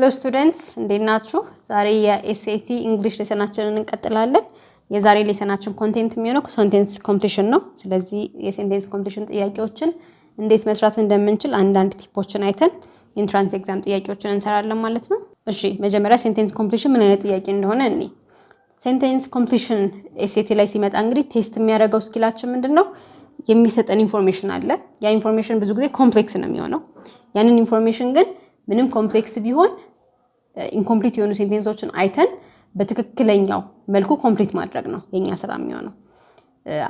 Hello students, እንዴት ናችሁ? ዛሬ የኤስኤቲ እንግሊሽ ሌሰናችንን እንቀጥላለን። የዛሬ ሌሰናችን ኮንቴንት የሚሆነው ሴንቴንስ ኮምፕሊሽን ነው። ስለዚህ የሴንቴንስ ኮምፕሊሽን ጥያቄዎችን እንዴት መስራት እንደምንችል አንዳንድ ቲፖችን አይተን ኢንትራንስ ኤግዛም ጥያቄዎችን እንሰራለን ማለት ነው። እሺ መጀመሪያ ሴንቴንስ ኮምፕሊሽን ምን አይነት ጥያቄ እንደሆነ እኔ ሴንቴንስ ኮምፕሊሽን ኤስኤቲ ላይ ሲመጣ እንግዲህ ቴስት የሚያደርገው ስኪላችን ምንድነው? የሚሰጠን ኢንፎርሜሽን አለ። ያ ኢንፎርሜሽን ብዙ ጊዜ ኮምፕሌክስ ነው የሚሆነው። ያንን ኢንፎርሜሽን ግን ምንም ኮምፕሌክስ ቢሆን ኢንኮምፕሊት የሆኑ ሴንቴንሶችን አይተን በትክክለኛው መልኩ ኮምፕሊት ማድረግ ነው የኛ ስራ የሚሆነው።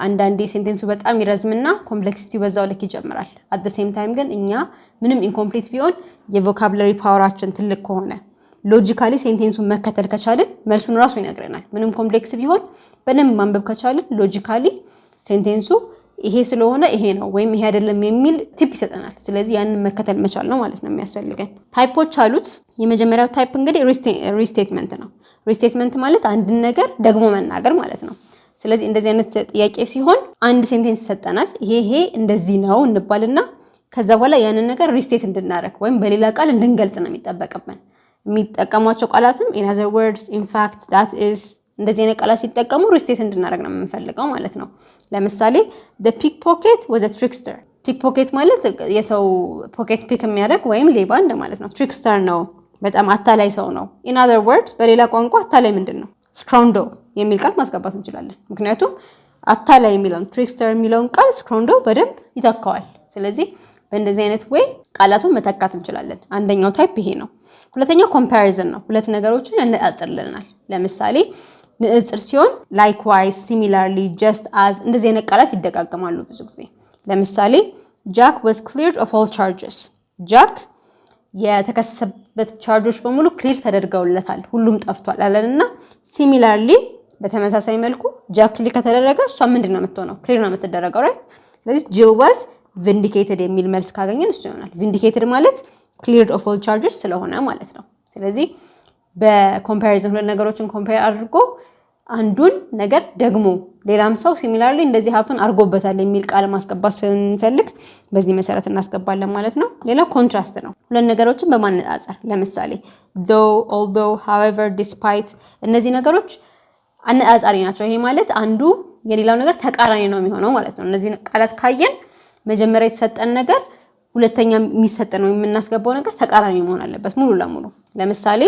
አንዳንዴ ሴንቴንሱ በጣም ይረዝምና ኮምፕሌክሲቲ በዛው ልክ ይጨምራል። አት ዘ ሴም ታይም ግን እኛ ምንም ኢንኮምፕሊት ቢሆን የቮካቡላሪ ፓወራችን ትልቅ ከሆነ ሎጂካሊ ሴንቴንሱን መከተል ከቻልን መልሱን ራሱ ይነግረናል። ምንም ኮምፕሌክስ ቢሆን በደንብ ማንበብ ከቻልን ሎጂካሊ ሴንቴንሱ ይሄ ስለሆነ ይሄ ነው ወይም ይሄ አይደለም የሚል ቲፕ ይሰጠናል። ስለዚህ ያንን መከተል መቻል ነው ማለት ነው የሚያስፈልገን። ታይፖች አሉት። የመጀመሪያው ታይፕ እንግዲህ ሪስቴትመንት ነው። ሪስቴትመንት ማለት አንድን ነገር ደግሞ መናገር ማለት ነው። ስለዚህ እንደዚህ አይነት ጥያቄ ሲሆን አንድ ሴንቴንስ ይሰጠናል። ይሄ እንደዚህ ነው እንባልና ከዛ በኋላ ያንን ነገር ሪስቴት እንድናረግ ወይም በሌላ ቃል እንድንገልጽ ነው የሚጠበቅብን። የሚጠቀሟቸው ቃላትም in other words, in fact, that is እንደዚህ አይነት ቃላት ሲጠቀሙ ሪስቴት እንድናረግ ነው የምንፈልገው ማለት ነው። ለምሳሌ the pickpocket was a trickster. pickpocket ማለት የሰው ፖኬት ፒክ የሚያደርግ ወይም ሌባ እንደማለት ነው። trickster ነው በጣም አታላይ ሰው ነው። in other words በሌላ ቋንቋ አታላይ ምንድነው? scoundrel የሚል ቃል ማስገባት እንችላለን። ምክንያቱም አታላይ የሚለውን trickster የሚለውን ቃል scoundrel በደንብ ይተካዋል። ስለዚህ በእንደዚህ አይነት ወይ ቃላቱን መተካት እንችላለን። አንደኛው ታይፕ ይሄ ነው። ሁለተኛው ኮምፓሪዝን ነው። ሁለት ነገሮችን ያነጻጽርልናል። ለምሳሌ ንጽጽር ሲሆን likewise, similarly, just as እንደዚህ አይነት ቃላት ይደጋገማሉ ብዙ ጊዜ። ለምሳሌ Jack was cleared of all charges. ጃክ የተከሰሰበት ቻርጆች በሙሉ ክሊር ተደርገውለታል፣ ሁሉም ጠፍቷል አለንና similarly በተመሳሳይ መልኩ ጃክ ክሊር ከተደረገ እሷ ምንድነው የምትሆነው? ክሊር ነው የምትደረገው right? ስለዚህ Jill was vindicated የሚል መልስ ካገኘን እሱ ይሆናል። vindicated ማለት cleared of all charges ስለሆነ ማለት ነው። ስለዚህ በኮምፓሪዝን ሁለት ነገሮችን ኮምፔር አድርጎ አንዱን ነገር ደግሞ ሌላም ሰው ሲሚላርሊ እንደዚህ ሀፕን አድርጎበታል የሚል ቃል ማስገባት ስንፈልግ በዚህ መሰረት እናስገባለን ማለት ነው። ሌላው ኮንትራስት ነው። ሁለት ነገሮችን በማነጻጸር ለምሳሌ though, although, however, despite እነዚህ ነገሮች አነጻጻሪ ናቸው። ይሄ ማለት አንዱ የሌላው ነገር ተቃራኒ ነው የሚሆነው ማለት ነው። እነዚህ ቃላት ካየን መጀመሪያ የተሰጠን ነገር ሁለተኛ የሚሰጠን ነው የምናስገባው ነገር ተቃራኒ መሆን አለበት ሙሉ ለሙሉ። ለምሳሌ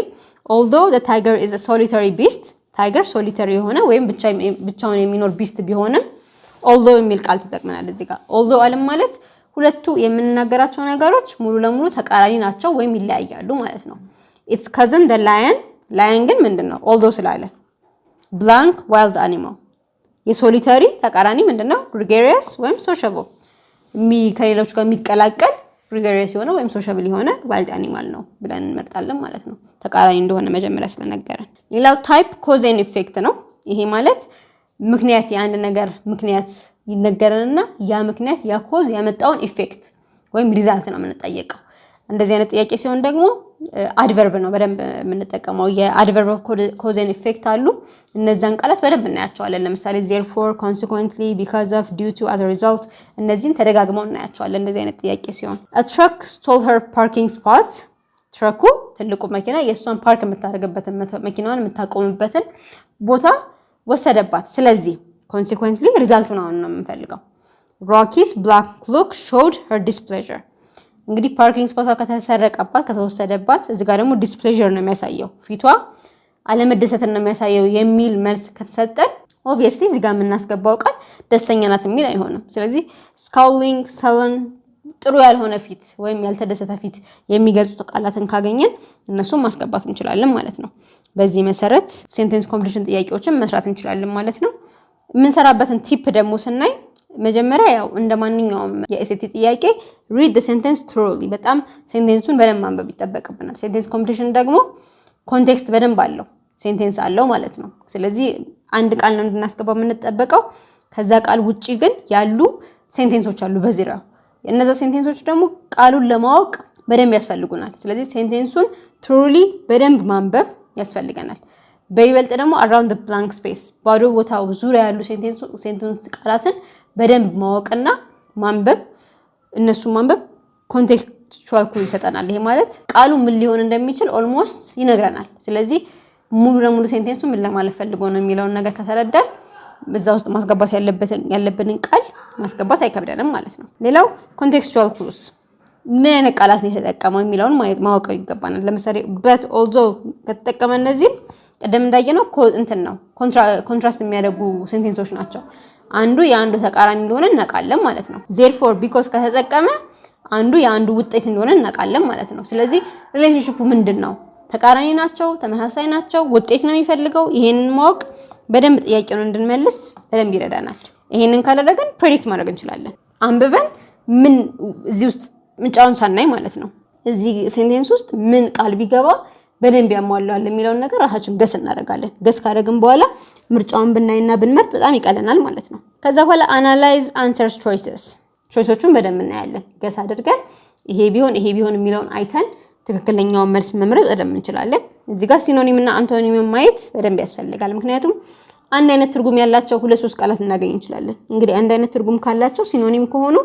although the tiger is a solitary beast, ታይገር ሶሊተሪ የሆነ ወይም ብቻውን የሚኖር ቢስት ቢሆንም although የሚል ቃል ተጠቅመናል እዚህ ጋር። although አለም ማለት ሁለቱ የምንናገራቸው ነገሮች ሙሉ ለሙሉ ተቃራኒ ናቸው ወይም ይለያያሉ ማለት ነው። its cousin the lion ግን ምንድነው? although ስላለ blank wild animal የሶሊተሪ ተቃራኒ ምንድነው? gregarious ወይም sociable ከሌሎች ጋር የሚቀላቀል gregarious የሆነ ወይም sociable የሆነ wild animal ነው ብለን እንመርጣለን ማለት ነው። ተቃራኒ እንደሆነ መጀመሪያ ስለነገረን። ሌላው ታይፕ ኮዝ ኤንድ ኢፌክት ነው። ይሄ ማለት ምክንያት የአንድ ነገር ምክንያት ይነገረንና ያ ምክንያት ያ ኮዝ ያመጣውን ኢፌክት ወይም ሪዛልት ነው የምንጠየቀው። እንደዚህ አይነት ጥያቄ ሲሆን ደግሞ አድቨርብ ነው በደንብ የምንጠቀመው። የአድቨርብ ኮዝ ኤንድ ኢፌክት አሉ። እነዛን ቃላት በደንብ እናያቸዋለን። ለምሳሌ therefore, consequently, because of, due to, as a result እነዚህን ተደጋግመው እናያቸዋለን እንደዚህ አይነት ጥያቄ ሲሆን። a truck stole her parking spot. ትረኩ ትልቁ መኪና የእሷን ፓርክ የምታደርግበትን መኪናዋን የምታቆምበትን ቦታ ወሰደባት። ስለዚህ consequently ሪዛልቱን አሁን ነው የምንፈልገው። Rocky's black cloak showed her displeasure. እንግዲህ ፓርኪንግ ስፖቷ ከተሰረቀባት ከተወሰደባት እዚህ ጋር ደግሞ ዲስፕሌዥር ነው የሚያሳየው፣ ፊቷ አለመደሰትን ነው የሚያሳየው የሚል መልስ ከተሰጠን obviously እዚህ ጋር የምናስገባው ቃል ደስተኛ ናት የሚል አይሆንም። ስለዚህ scowling, sullen ጥሩ ያልሆነ ፊት ወይም ያልተደሰተ ፊት የሚገልጹ ቃላትን ካገኘን እነሱን ማስገባት እንችላለን ማለት ነው። በዚህ መሰረት ሴንቴንስ ኮምፕሊሽን ጥያቄዎችን መስራት እንችላለን ማለት ነው። የምንሰራበትን ቲፕ ደግሞ ስናይ መጀመሪያ ያው እንደማንኛውም የኤስኤቲ ጥያቄ read the sentence thoroughly በጣም ሴንቴንሱን በደንብ ማንበብ ይጠበቅብናል። ሴንቴንስ ኮምፕሊሽን ደግሞ ኮንቴክስት በደንብ አለው፣ ሴንቴንስ አለው ማለት ነው። ስለዚህ አንድ ቃል ነው እንድናስገባው የምንጠበቀው። ከዛ ቃል ውጪ ግን ያሉ ሴንቴንሶች አሉ በዙሪያው። እነዛ ሴንቴንሶች ደግሞ ቃሉን ለማወቅ በደንብ ያስፈልጉናል። ስለዚህ ሴንቴንሱን thoroughly በደንብ ማንበብ ያስፈልገናል። በይበልጥ ደግሞ around the blank space ባዶ ቦታው ዙሪያ ያሉ ሴንቴንስ ቃላትን በደንብ ማወቅና ማንበብ፣ እነሱ ማንበብ ኮንቴክስቹዋል ክሉ ይሰጠናል። ይሄ ማለት ቃሉ ምን ሊሆን እንደሚችል ኦልሞስት ይነግረናል። ስለዚህ ሙሉ ለሙሉ ሴንቴንሱ ምን ለማለት ፈልጎ ነው የሚለውን ነገር ከተረዳን በዛ ውስጥ ማስገባት ያለብንን ቃል ማስገባት አይከብደንም ማለት ነው። ሌላው ኮንቴክስቹዋል ክሉስ ምን አይነት ቃላት ነው የተጠቀመው የሚለውን ማወቅ ይገባናል። ለምሳሌ but although ከተጠቀመ እነዚህ ቀደም እንዳየነው እንትን ነው ኮንትራስት የሚያደርጉ ሴንቴንሶች ናቸው። አንዱ የአንዱ ተቃራኒ እንደሆነ እናውቃለን ማለት ነው። therefore because ከተጠቀመ አንዱ የአንዱ ውጤት እንደሆነ እናውቃለን ማለት ነው። ስለዚህ ሪሌሽንሺፑ ምንድነው? ተቃራኒ ናቸው? ተመሳሳይ ናቸው? ውጤት ነው የሚፈልገው? ይሄንን ማወቅ በደንብ ጥያቄውን እንድንመልስ በደንብ ይረዳናል። ይሄንን ካደረግን ፕሬዲክት ማድረግ እንችላለን። አንብበን ምን እዚህ ውስጥ ምንጫውን ሳናይ ማለት ነው እዚህ ሴንቴንስ ውስጥ ምን ቃል ቢገባ በደንብ ያሟላዋል የሚለውን ነገር ራሳችን ገስ እናደርጋለን። ገስ ካደረግን በኋላ ምርጫውን ብናይና ብንመርጥ በጣም ይቀለናል ማለት ነው። ከዛ በኋላ አናላይዝ አንሰርስ ቾይሶቹን በደንብ እናያለን። ገስ አድርገን ይሄ ቢሆን የሚለውን አይተን ትክክለኛውን መልስ መምረጥ በደንብ እንችላለን። እዚህ ጋር ሲኖኒም እና አንቶኒም ማየት በደንብ ያስፈልጋል። ምክንያቱም አንድ አይነት ትርጉም ያላቸው 2-3 ቃላት እናገኝ እንችላለን። እንግዲህ አንድ አይነት ትርጉም ካላቸው ሲኖኒም ከሆኑ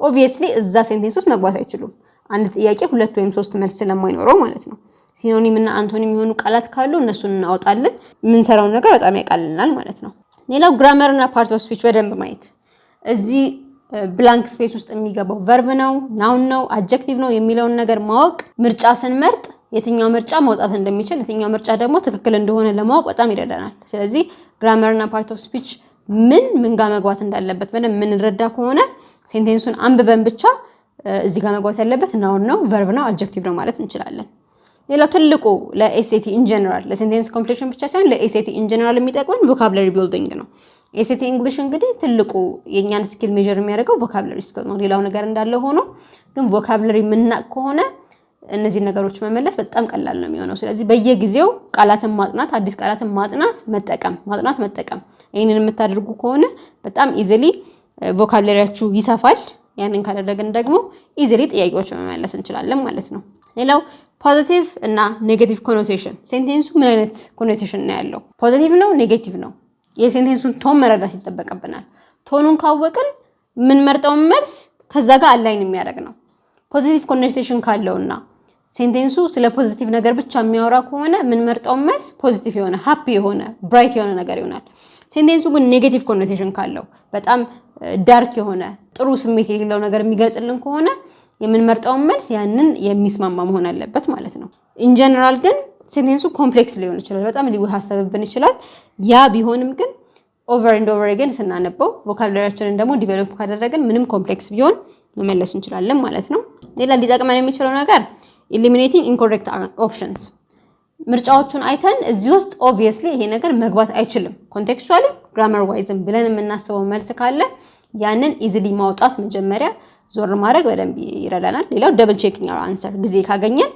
ኦብቪየስሊ እዛ ሴንቴንስ ውስጥ መግባት አይችሉም። አንድ ጥያቄ 2 ወይም 3 መልስ ስለማይኖረው ማለት ነው። ሲኖኒም እና አንቶኒም የሆኑ ቃላት ካሉ እነሱን እናወጣለን። የምንሰራውን ነገር በጣም ያቃልልናል ማለት ነው። ሌላው ግራመር እና ፓርት ኦፍ ስፒች በደንብ ማየት። እዚህ ብላንክ ስፔስ ውስጥ የሚገባው ቨርብ ነው፣ ናውን ነው፣ አድጀክቲቭ ነው የሚለውን ነገር ማወቅ ምርጫ ስንመርጥ የትኛው ምርጫ መውጣት እንደሚችል የትኛው ምርጫ ደግሞ ትክክል እንደሆነ ለማወቅ በጣም ይረዳናል። ስለዚህ ግራመር እና ፓርት ኦፍ ስፒች ምን ጋር መግባት እንዳለበት በደንብ የምንረዳ ከሆነ ሴንቴንሱን አንብበን ብቻ እዚህ ጋር መግባት ያለበት ናውን ነው፣ ቨርብ ነው፣ አድጀክቲቭ ነው ማለት እንችላለን። ሌላው ትልቁ ለኤስኤቲ ኢን ጀነራል ለሴንቴንስ ኮምፕሊሽን ብቻ ሳይሆን ለኤስኤቲ ኢን ጀነራል የሚጠቅመን ቮካብለሪ ቢልዲንግ ነው። ኤስኤቲ እንግሊሽ እንግዲህ ትልቁ የኛን ስኪል ሜጀር የሚያደርገው ቮካብለሪ ስኪል ነው። ሌላው ነገር እንዳለ ሆኖ ግን ቮካብለሪ የምናውቅ ከሆነ እነዚህ ነገሮች መመለስ በጣም ቀላል ነው የሚሆነው። ስለዚህ በየጊዜው ቃላትን ማጥናት፣ አዲስ ቃላትን ማጥናት መጠቀም ይሄንን የምታደርጉ ከሆነ በጣም ኢዚሊ ቮካብለሪያችሁ ይሰፋል። ያንን ካደረግን ደግሞ ኢዚሊ ጥያቄዎች መመለስ እንችላለን ማለት ነው። ሌላው ፖዚቲቭ እና ኔጌቲቭ ኮኖቴሽን። ሴንቴንሱ ምን አይነት ኮኖቴሽን ነው ያለው? ፖዚቲቭ ነው ኔጌቲቭ ነው? የሴንቴንሱን ቶን መረዳት ይጠበቅብናል። ቶኑን ካወቅን የምንመርጠውን መልስ ከዛ ጋር አላይን የሚያደርግ ነው። ፖዚቲቭ ኮኖቴሽን ካለውና ሴንቴንሱ ስለ ፖዚቲቭ ነገር ብቻ የሚያወራ ከሆነ የምንመርጠውን መልስ ፖዚቲቭ የሆነ ሃፒ የሆነ ብራይት የሆነ ነገር ይሆናል። ሴንቴንሱ ግን ኔጌቲቭ ኮኖቴሽን ካለው በጣም ዳርክ የሆነ ጥሩ ስሜት የሌለው ነገር የሚገልጽልን ከሆነ የምንመርጠውን መልስ ያንን የሚስማማ መሆን አለበት ማለት ነው። ኢን ጀነራል ግን ሴንቴንሱ ኮምፕሌክስ ሊሆን ይችላል፣ በጣም ሊወሳሰብብን ይችላል። ያ ቢሆንም ግን ኦቨር ኤንድ ኦቨር አገን ስናነበው ቮካብላሪያችንን ደግሞ ዲቨሎፕ ካደረግን ምንም ኮምፕሌክስ ቢሆን መመለስ እንችላለን ማለት ነው። ሌላ ሊጠቅመን የሚችለው ነገር ኤሊሚኔቲንግ ኢንኮሬክት ኦፕሽንስ። ምርጫዎቹን አይተን እዚህ ውስጥ ኦብቪየስሊ ይሄ ነገር መግባት አይችልም ኮንቴክስቹዋሊ ግራመር ዋይዝም ብለን የምናስበው መልስ ካለ ያንን ኢዚሊ ማውጣት መጀመሪያ ዞር ማድረግ በደንብ ይረዳናል። ሌላው ደብል ቼኪንግ አወር አንሰር። ጊዜ ካገኘን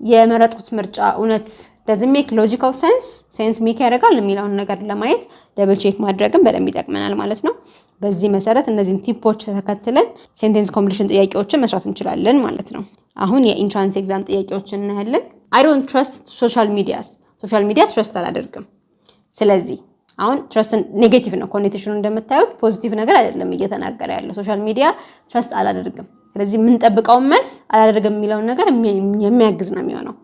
የመረጥኩት ምርጫ እውነት doesn't make logical sense ሜክ ያደርጋል የሚለውን ነገር ለማየት ደብል ቼክ ማድረግም በደንብ ይጠቅመናል ማለት ነው። በዚህ መሰረት እነዚህን ቲፖች ተከትለን ሴንቴንስ ኮምፕሊሽን ጥያቄዎችን መስራት እንችላለን ማለት ነው። አሁን የኢንትራንስ ኤግዛም ጥያቄዎችን እናያለን። I don't trust social media ትረስት አላደርግም። ስለዚህ አሁን ትረስት ኔጌቲቭ ነው ኮኔቴሽኑ እንደምታዩት ፖዚቲቭ ነገር አይደለም እየተናገረ ያለው ሶሻል ሚዲያ ትረስት አላደርግም። ስለዚህ የምንጠብቀው መልስ አላደርግም የሚለውን ነገር የሚያግዝ ነው የሚሆነው።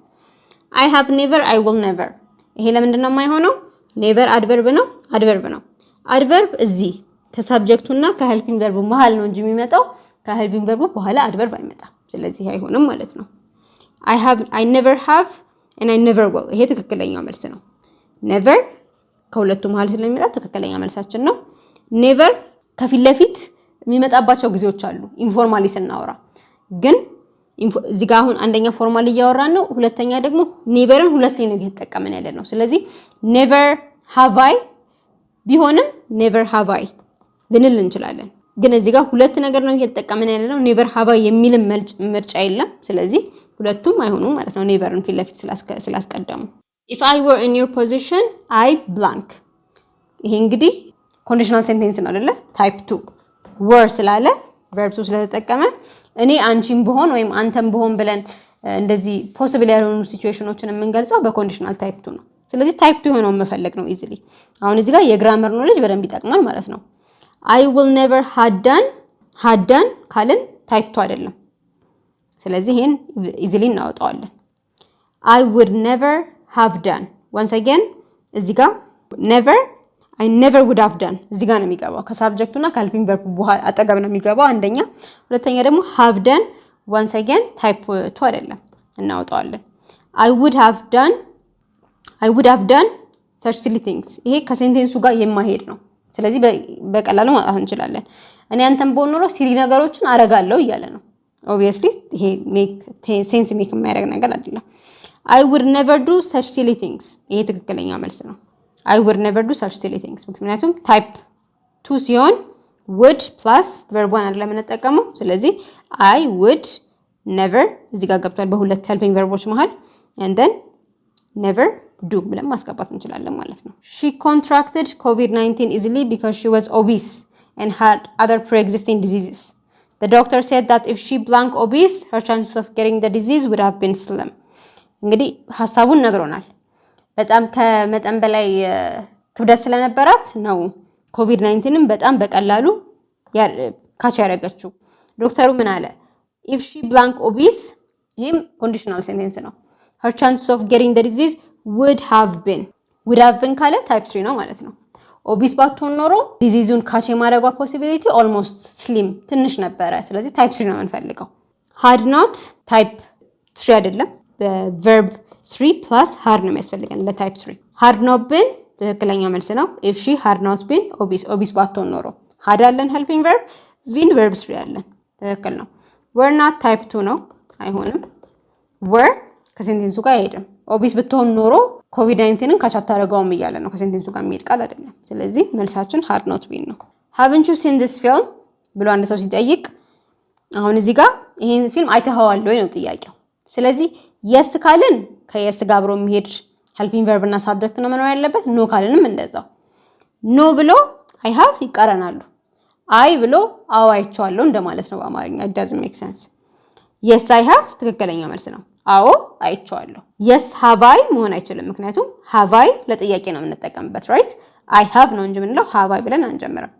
I have never I will never። ይሄ ለምንድን ነው የማይሆነው? ኔቨር አድቨርብ ነው። አድቨርብ እዚህ ከሳብጀክቱና ከሄልፒንግ ቨርቡ መሃል ነው እንጂ የሚመጣው ከሄልፒንግ ቨርቡ በኋላ አድቨርብ አይመጣም። ስለዚህ አይሆንም ማለት ነው። I never have and I never will። ይሄ ትክክለኛው መልስ ነው። never ከሁለቱ መሃል ስለሚመጣ ትክክለኛ መልሳችን ነው። ኔቨር ከፊት ለፊት የሚመጣባቸው ጊዜዎች አሉ ኢንፎርማሊ ስናወራ። ግን እዚህ ጋር አሁን አንደኛ ፎርማሊ እያወራን ነው፣ ሁለተኛ ደግሞ ኔቨርን ሁለት ላይ ነው እየተጠቀመን ያለ ነው። ስለዚህ ኔቨር ሃቭ አይ ቢሆንም ኔቨር ሃቭ አይ ልንል እንችላለን። ግን እዚህ ጋር ሁለት ነገር ነው እየተጠቀመን ያለ ነው። ኔቨር ሃቭ አይ የሚልም ምርጫ የለም። ስለዚህ ሁለቱም አይሆኑም ማለት ነው ኔቨርን ፊት ለፊት ስላስቀደሙ። If I were in your position, I blank። ይሄ እንግዲህ ኮንዲሽናል ሴንቴንስ ነው አይደለ? ታይፕ 2 were ስላለ verb 2 ስለተጠቀመ እኔ አንቺም ብሆን ወይም አንተም ብሆን ብለን እንደዚህ ፖሲብል ያልሆኑ ሲቹዌሽኖችን የምንገልጸው በኮንዲሽናል ታይፕ 2 ነው። ስለዚህ ታይፕ 2 የሆነውን መፈለግ ነው ኢዚሊ። አሁን እዚህ ጋር የግራመር ኖሌጅ በደንብ ይጠቅማል ማለት ነው። I will never had done ካልን ታይፕ 2 አይደለም። ስለዚህ ይሄን ኢዚሊ እናወጣዋለን። I would never have done once again እዚህ ጋር never I never would have done እዚህ ጋር ነው የሚገባው ከሳብጀክቱና ከሄልፒንግ ቨርቡ በኋላ አጠገብ ነው የሚገባው አንደኛ። ሁለተኛ ደግሞ have done once again ታይፕ 2 አይደለም እናወጣዋለን። I would have done such silly things ይሄ ከሴንቴንሱ ጋር የማይሄድ ነው። ስለዚህ በቀላሉ ማውጣት እንችላለን። እኔ አንተም በሆነ ኖሮ ሲሊ ነገሮችን አረጋለሁ እያለ ነው። obviously ይሄ ሴንስ ሜክ የሚያደርግ ነገር አይደለም። I would never do such silly things ይሄ ትክክለኛ መልስ ነው። I would never do such silly things ምክንያቱም ታይፕ 2 ሲሆን would plus verb 1 አይደለም የምንጠቀመው። ስለዚህ I would never እዚህ ጋር ገብቷል በሁለት helping verbs መሃል and then never do ብለን ማስገባት እንችላለን ማለት ነው። She contracted COVID-19 easily because she was obese and had other pre-existing diseases. The doctor said that if she blank obese, her chances of getting the disease would have been slim. እንግዲህ ሐሳቡን ነግሮናል። በጣም ከመጠን በላይ ክብደት ስለነበራት ነው ኮቪድ-19ን በጣም በቀላሉ ካች ያደረገችው። ዶክተሩ ምን አለ? if she blank obese ይሄም ኮንዲሽናል ሴንቴንስ ነው። her chances of getting the disease would have been ካለ ታይፕ 3 ነው ማለት ነው። ኦቢስ ባትሆን ኖሮ ዲዚዙን ካች የማድረጓ ፖሲቢሊቲ ኦልሞስት ስሊም ትንሽ ነበረ። ስለዚህ ታይፕ 3 ነው የምንፈልገው። had not ታይፕ 3 አይደለም በቨርብ 3 plus had ነው የሚያስፈልገን ለታይፕ 3። had not been ትክክለኛ መልስ ነው። if she had not been obese ባትሆን ኖሮ had አለን helping verb been verb 3 አለን ትክክል ነው። were not ታይፕ 2 ነው አይሆንም። were ከሴንቴንሱ ጋር አይሄድም። ኦቢስ ብትሆን ኖሮ ኮቪድ-19ን ካች አታደርገውም እያለ ነው። ከሴንቴንሱ ጋር የሚሄድ ቃል አይደለም። ስለዚህ መልሳችን had not been ነው። haven't you seen this film ብሎ አንድ ሰው ሲጠይቅ አሁን እዚህ ጋር ይሄን ፊልም አይተኸዋል ወይ ነው ጥያቄው። ስለዚህ yes ካልን ከየስ ጋር አብሮ የሚሄድ helping verb እና subject ነው መኖር ያለበት። ኖ ካልንም እንደዛው ኖ ብሎ I have ይቃረናሉ። አይ ብሎ አዎ አይቼዋለሁ እንደማለት ነው በአማርኛ። it doesn't make sense። yes I have ትክክለኛ መልስ ነው። አዎ አይቼዋለሁ። yes have I መሆን አይችልም ምክንያቱም have I ለጥያቄ ነው የምንጠቀምበት right። I have ነው እንጂ ምንለው have I ብለን አንጀምርም።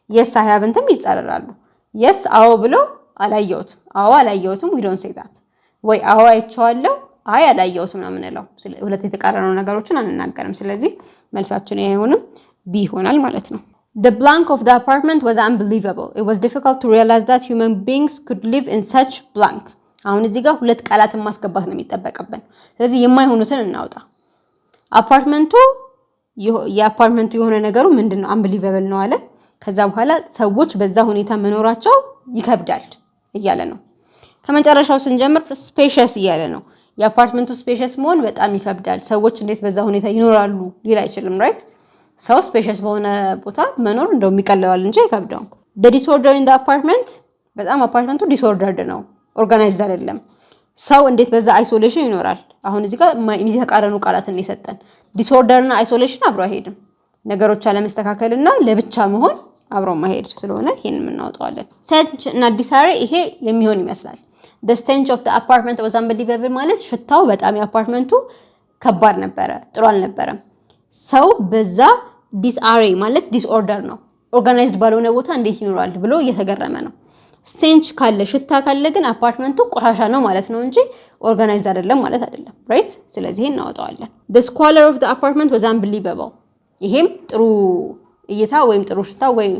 yes I haven'ትም ይጻረራሉ። yes አዎ ብሎ አላየሁትም አዎ አላየሁትም we don't say that። ወይ አዎ አይቼዋለሁ አይ አላየሁትም ነው የምንለው። ሁለት የተቃረኑ ነገሮችን አንናገርም። ስለዚህ መልሳችን አይሆንም ቢ ይሆናል ማለት ነው። The blank of the apartment was unbelievable. It was difficult to realize that human beings could live in such blank. አሁን እዚህ ጋር ሁለት ቃላትን ማስገባት ነው የሚጠበቅብን። ስለዚህ የማይሆኑትን እናውጣ። የአፓርትመንቱ የሆነ ነገሩ ምንድነው? unbelievable ነው አለ። ከዛ በኋላ ሰዎች በዛ ሁኔታ መኖራቸው ይከብዳል እያለ ነው። ከመጨረሻው ስንጀምር spacious እያለ ነው። የአፓርትመንቱ spacious መሆን በጣም ይከብዳል። ሰዎች እንዴት በዛ ሁኔታ ይኖራሉ ሊል አይችልም right። ሰው spacious በሆነ ቦታ መኖር እንደው የሚቀለዋል እንጂ አይከብደውም። the disorder in the apartment በጣም አፓርትመንቱ disordered ነው ኦርጋናይዝድ አይደለም። ሰው እንዴት በዛ አይሶሌሽን ይኖራል? አሁን እዚህ ጋር የሚተቃረኑ ቃላትን የሰጠን ዲስኦርደር እና አይሶሌሽን አብሮ አይሄድም። ነገሮች አለመስተካከልና ለብቻ መሆን አብሮ ማሄድ ስለሆነ ይሄንን እናወጣዋለን። ሴንች እና ዲሳሪ ይሄ የሚሆን ይመስላል። the stench of the apartment was unbelievable ማለት ሽታው በጣም የአፓርትመንቱ ከባድ ነበረ፣ ጥሩ አልነበረም። ሰው በዛ ዲስአሬ ማለት ዲስኦርደር ነው። ኦርጋናይዝድ ባልሆነ ቦታ እንዴት ይኖራል ብሎ እየተገረመ ነው። stench ካለ ሽታ ካለ ግን አፓርትመንቱ ቆሻሻ ነው ማለት ነው እንጂ ኦርጋናይዝድ አይደለም ማለት አይደለም right። ስለዚህ እናወጣዋለን። the squalor of the apartment was unbelievable ይሄም ጥሩ እይታ ወይም ጥሩ ሽታ ወይም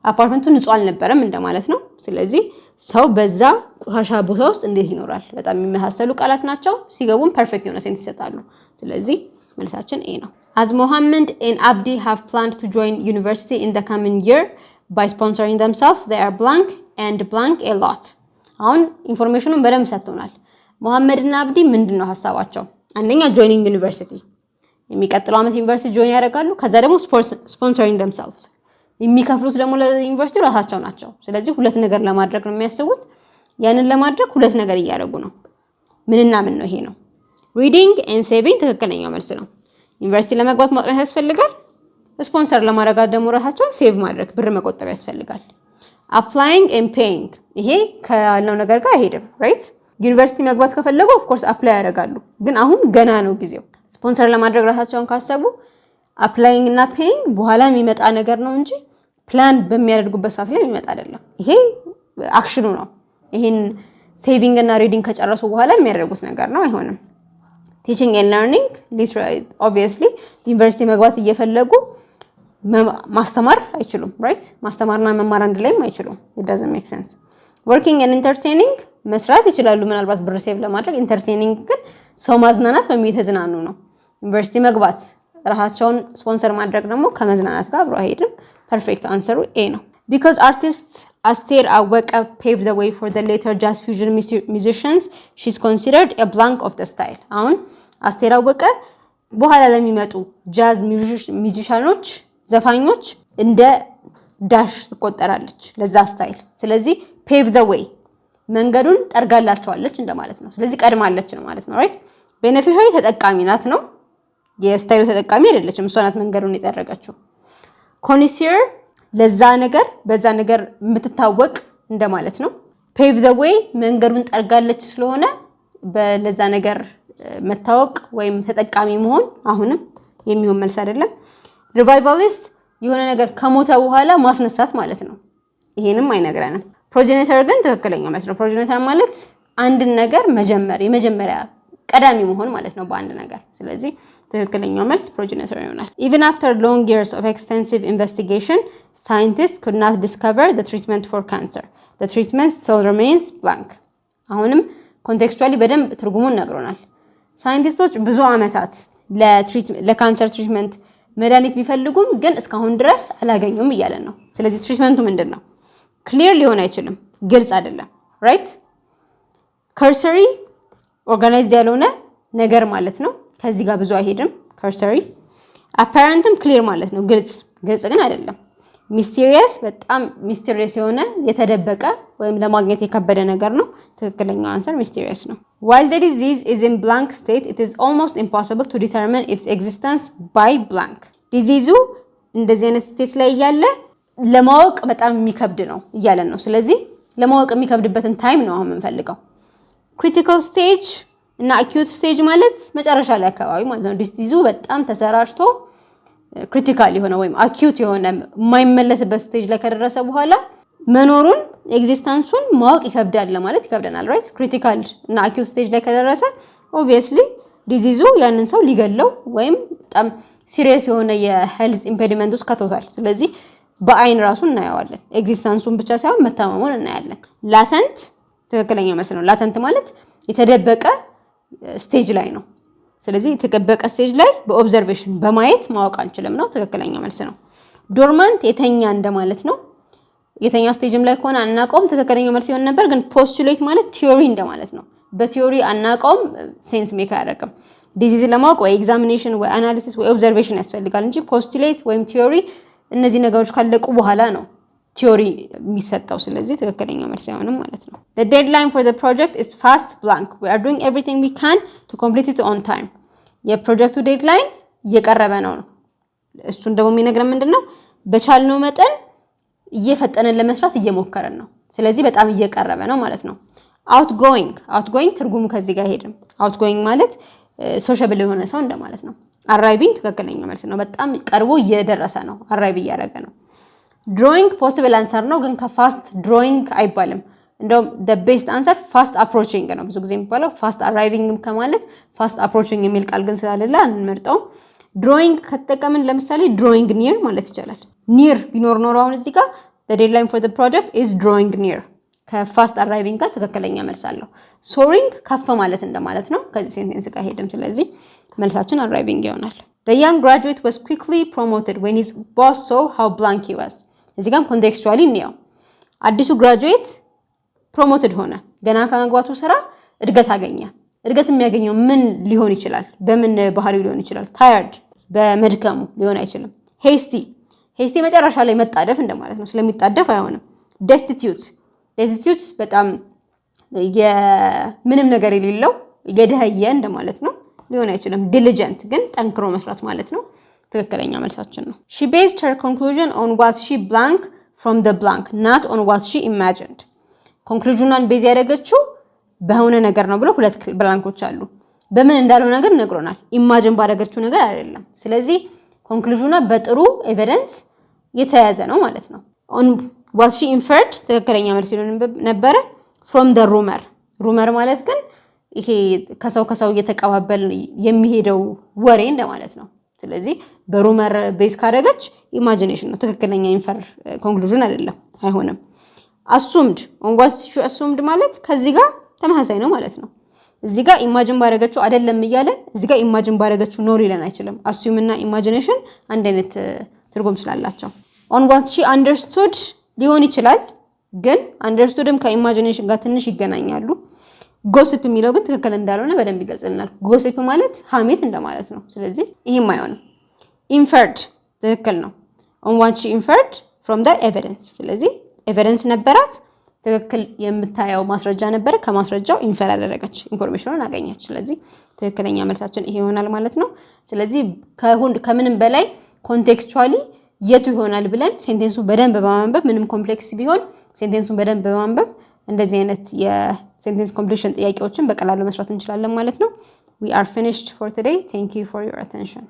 አፓርትመንቱ ንጹህ አልነበረም እንደማለት ነው። ስለዚህ ሰው በዛ ቆሻሻ ቦታ ውስጥ እንዴት ይኖራል? በጣም የሚመሳሰሉ ቃላት ናቸው። ሲገቡም ፐርፌክት የሆነ ሴንስ ይሰጣሉ። ስለዚህ መልሳችን ኤ ነው። as Mohammed and Abdi have planned to join university in the coming year by sponsoring themselves they are blank and blank a lot። አሁን ኢንፎርሜሽኑን በደንብ ሰጥቶናል። መሐመድ እና አብዲ ምንድነው ሐሳባቸው? አንደኛ joining university የሚቀጥለው ዓመት ዩኒቨርሲቲ ጆይን ያደርጋሉ። ከዛ ደግሞ sponsoring themselves የሚከፍሉት ደግሞ ለዩኒቨርሲቲው ራሳቸው ናቸው። ስለዚህ ሁለት ነገር ለማድረግ ነው የሚያስቡት። ያንን ለማድረግ ሁለት ነገር እያደረጉ ነው። ምንና ምን ነው? ይሄ ነው reading and saving ትክክለኛው መልስ ነው። ዩኒቨርሲቲ ለመግባት ማጥናት ያስፈልጋል። ስፖንሰር ለማድረግ ደግሞ ራሳቸውን ሴቭ ማድረግ ብር መቆጠብ ያስፈልጋል። applying and paying ይሄ ካለው ነገር ጋር አይሄድም right። ዩኒቨርሲቲ መግባት ከፈለጉ of course apply ያደርጋሉ። ግን አሁን ገና ነው ጊዜው። ስፖንሰር ለማድረግ ራሳቸውን ካሰቡ applying እና paying በኋላ የሚመጣ ነገር ነው እንጂ ፕላን በሚያደርጉበት ሰዓት ላይ የሚመጣ አይደለም። ይሄ አክሽኑ ነው። ይሄን ሴቪንግ እና ሪዲንግ ከጨረሱ በኋላ የሚያደርጉት ነገር ነው። አይሆንም። ቲቺንግ ኤንድ ለርኒንግ ሊትራሊ ኦብቪየስሊ ዩኒቨርሲቲ መግባት እየፈለጉ ማስተማር አይችሉም። ራይት? ማስተማርና መማር አንድ ላይም አይችሉም። it doesn't make sense. working and entertaining መስራት ይችላሉ ምናልባት ብር ሴቭ ለማድረግ። ኢንተርቴኒንግ ግን ሰው ማዝናናት በሚተዝናኑ ነው። ዩኒቨርሲቲ መግባት ራሳቸውን ስፖንሰር ማድረግ ደግሞ ከመዝናናት ጋር አብሮ አይሄድም። ፐርፌክት አንሰሩ ኤ ነው። because artist Aster Aweka paved the way for the later jazz fusion musicians, she's considered a blank of the style. አሁን አስቴር አወቀ በኋላ ለሚመጡ ጃዝ ሚውዚሻኖች ዘፋኞች እንደ ዳሽ ትቆጠራለች ለዛ ስታይል። ስለዚህ ፔቭ ዘ ዌይ መንገዱን ጠርጋላቸዋለች እንደማለት ነው። ስለዚህ ቀድማለች ነው ማለት ነው። ራይት? ቤኔፊሻሪ ተጠቃሚ ናት ነው፣ የስታይሉ ተጠቃሚ አይደለችም። እሷ ናት መንገዱን የጠረገችው። ኮኒሲር ለዛ ነገር በዛ ነገር የምትታወቅ እንደማለት ነው። ፔቭ ዘ ዌይ መንገዱን ጠርጋለች ስለሆነ በለዛ ነገር መታወቅ ወይም ተጠቃሚ መሆን አሁንም የሚሆን መልስ አይደለም። ሪቫይቫሊስት የሆነ ነገር ከሞተ በኋላ ማስነሳት ማለት ነው። ይሄንም አይነግረንም። ፕሮጀኔተር ግን ትክክለኛ መልስ ነው። ፕሮጀኔተር ማለት አንድን ነገር መጀመር የመጀመሪያ ቀዳሚ መሆን ማለት ነው በአንድ ነገር። ስለዚህ ትክክለኛው መልስ ፕሮጀኔተር ይሆናል። even after long years of extensive investigation scientists could not discover the treatment for cancer. the treatment still remains blank. አሁንም ኮንቴክስቹአሊ በደንብ ትርጉሙን ነግሮናል። ሳይንቲስቶች ብዙ አመታት ለካንሰር ትሪትመንት መድኃኒት ቢፈልጉም ግን እስካሁን ድረስ አላገኙም እያለን ነው። ስለዚህ ትሪትመንቱ ምንድነው? ክሊር ሊሆን አይችልም፣ ግልጽ አይደለም። ራይት? ከርሰሪ ኦርጋናይዝድ ያልሆነ ነገር ማለት ነው። ከዚህ ጋር ብዙ አይሄድም። ከርሰሪ አፓረንትም ክሊር ማለት ነው፣ ግልጽ ግን አይደለም። ሚስቴሪየስ በጣም ሚስቴሪየስ የሆነ የተደበቀ ወይም ለማግኘት የከበደ ነገር ነው። ትክክለኛው አንሰር ሚስቴሪየስ ነው። while the disease is in blank state it is almost impossible to determine its existence by blank. ዲዚዙ እንደዚህ አይነት ስቴት ላይ ያለ ለማወቅ በጣም የሚከብድ ነው እያለን ነው። ስለዚህ ለማወቅ የሚከብድበትን ታይም ነው አሁን የምንፈልገው። ክሪቲካል ስቴጅ እና አኪዩት ስቴጅ ማለት መጨረሻ ላይ አካባቢ ማለት ነው። ዲዚዙ በጣም ተሰራጭቶ ክሪቲካል የሆነ ወይም አኪዩት የሆነ የማይመለስበት ስቴጅ ላይ ከደረሰ በኋላ መኖሩን ኤግዚስተንሱን ማወቅ ይከብዳል ለማለት ይከብደናል። ራይት? ክሪቲካል እና አኪዩት ስቴጅ ላይ ከደረሰ ኦብቪየስሊ ዲዚዙ ያንን ሰው ሊገለው ወይም በጣም ሲሪየስ የሆነ የሄልዝ ኢምፔዲመንት ውስጥ ከተውታል። ስለዚህ በአይን ራሱ እናየዋለን። ኤግዚስተንሱን ብቻ ሳይሆን መታመሙን እናያለን። ላተንት ትክክለኛ መልስ ነው። ላተንት ማለት የተደበቀ ስቴጅ ላይ ነው። ስለዚህ የተደበቀ ስቴጅ ላይ በኦብዘርቬሽን በማየት ማወቅ አንችልም ነው። ትክክለኛ መልስ ነው። ዶርማንት የተኛ እንደማለት ነው። የተኛ ስቴጅም ላይ ከሆነ አናውቀውም። ትክክለኛው መልስ ይሆን ነበር። ግን ፖስቱሌት ማለት ቲዮሪ እንደማለት ነው። በቲዮሪ አናውቀውም፣ ሴንስ ሜክ አያደርግም። ዲዚዝ ለማወቅ ወይ ኤግዛሚኔሽን ወይ አናሊሲስ ወይ ኦብዘርቬሽን ያስፈልጋል እንጂ ፖስቱሌት ወይም ቲዮሪ እነዚህ ነገሮች ካለቁ በኋላ ነው ቲዮሪ የሚሰጠው። ስለዚህ ትክክለኛው መልስ አይሆንም ማለት ነው። the deadline for the project is fast blank. we are doing everything we can to complete it on time. የፕሮጀክቱ ዴድላይን እየቀረበ ነው። እሱን ደግሞ የሚነግረን ምንድነው? በቻልነው መጠን እየፈጠነን ለመስራት እየሞከረን ነው። ስለዚህ በጣም እየቀረበ ነው ማለት ነው። outgoing ትርጉሙ ከዚህ ጋር ሄድም። outgoing ማለት ሶሻብል የሆነ ሰው እንደማለት ነው። arriving ትክክለኛው መልስ ነው። በጣም ቀርቦ እየደረሰ ነው፣ arrive እያደረገ ነው። drawing possible answer ነው፣ ግን ከፋስት drawing አይባልም። እንደውም the best answer fast approaching ነው ብዙ ጊዜ የሚባለው። fast arriving ከማለት fast approaching የሚል ቃል ግን ስላልለ አንመርጠው። drawing ከተጠቀምን ለምሳሌ drawing near ማለት ይቻላል። near ቢኖር ኖሮ አሁን እዚህ ጋር the deadline for the project is drawing near ከፋስት arriving ጋር ትክክለኛ መልስ አለው። soaring ከፍ ማለት እንደማለት ነው። ከዚህ ሴንቴንስ ጋር ሄድም። ስለዚህ መልሳችን arriving ይሆናል። the young graduate was quickly promoted when his boss saw how blank he was. እዚህ ጋርም ኮንቴክስቹአሊ ነው። አዲሱ ግራጁዌት ፕሮሞትድ ሆነ፣ ገና ከመግባቱ ስራ እድገት አገኘ። እድገት የሚያገኘው ምን ሊሆን ይችላል? በምን ባህሪው ሊሆን ይችላል? ታየርድ በመድከሙ ሊሆን አይችልም። ሄስቲ መጨረሻ ላይ መጣደፍ እንደማለት ነው። ስለሚጣደፍ አይሆንም። ዴስቲቲዩት በጣም ምንም ነገር የሌለው የደህየ እንደማለት ነው። ሊሆን አይችልም። ዲሊጀንት ግን ጠንክሮ መስራት ማለት ነው። ትክክለኛ መልሳችን ነው። she based her conclusion on what she blank from the blank not on what she imagined. ኮንክሉዥኗን ቤዝ ያደረገችው በሆነ ነገር ነው ብሎ ሁለት ብላንኮች አሉ። በምን እንዳልሆነ ነገር ነግሮናል። ኢማጂን ባደረገችው ነገር አይደለም። ስለዚህ ኮንክሉዥኗ በጥሩ ኤቪደንስ የተያዘ ነው ማለት ነው። on what she inferred ትክክለኛ መልስ ነበረ from the rumor ሩመር ማለት ግን ይሄ ከሰው እየተቀባበል የሚሄደው ወሬ እንደማለት ነው። ስለዚህ በሩመር ቤዝ ካደረገች ኢማጂኔሽን ነው፣ ትክክለኛ ኢንፈር ኮንክሉዥን አይደለም፣ አይሆንም። አሱምድ ኦን ዋት ሺ አሱምድ ማለት ከዚህ ጋር ተመሳሳይ ነው ማለት ነው። እዚህ ጋር ኢማጂን ባደረገችው አይደለም እያለን እዚህ ጋር ኢማጂን ባደረገችው ኖር ይለን አይችልም። አሱም እና ኢማጂኔሽን አንድ አይነት ትርጉም ስላላቸው ኦን ዋት ሺ አንደርስቱድ ሊሆን ይችላል፣ ግን አንደርስቱድም ከኢማጂኔሽን ጋር ትንሽ ይገናኛሉ። ጎሲፕ የሚለው ግን ትክክል እንዳልሆነ በደንብ ይገልጽልናል። ጎሲፕ ማለት ሀሜት እንደማለት ነው። ስለዚህ ይሄም አይሆንም። ኢንፈርድ ትክክል ነው። ኦን ዋት ሺ ኢንፈርድ ፍሮም ዘ ኤቪደንስ። ስለዚህ ኤቪደንስ ነበራት፣ ትክክል የምታየው ማስረጃ ነበረ፣ ከማስረጃው ኢንፈር አደረገች፣ ኢንፎርሜሽኑን አገኘች። ስለዚህ ትክክለኛ መልሳችን ይሄ ይሆናል ማለት ነው። ስለዚህ ከምንም በላይ ኮንቴክስቹዋሊ የቱ ይሆናል ብለን ሴንቴንሱን በደንብ በማንበብ ምንም ኮምፕሌክስ ቢሆን ሴንቴንሱን በደንብ በማንበብ እንደዚህ አይነት የሴንቴንስ ኮምፕሊሽን ጥያቄዎችን በቀላሉ መስራት እንችላለን ማለት ነው። We are finished for today. Thank you for your attention.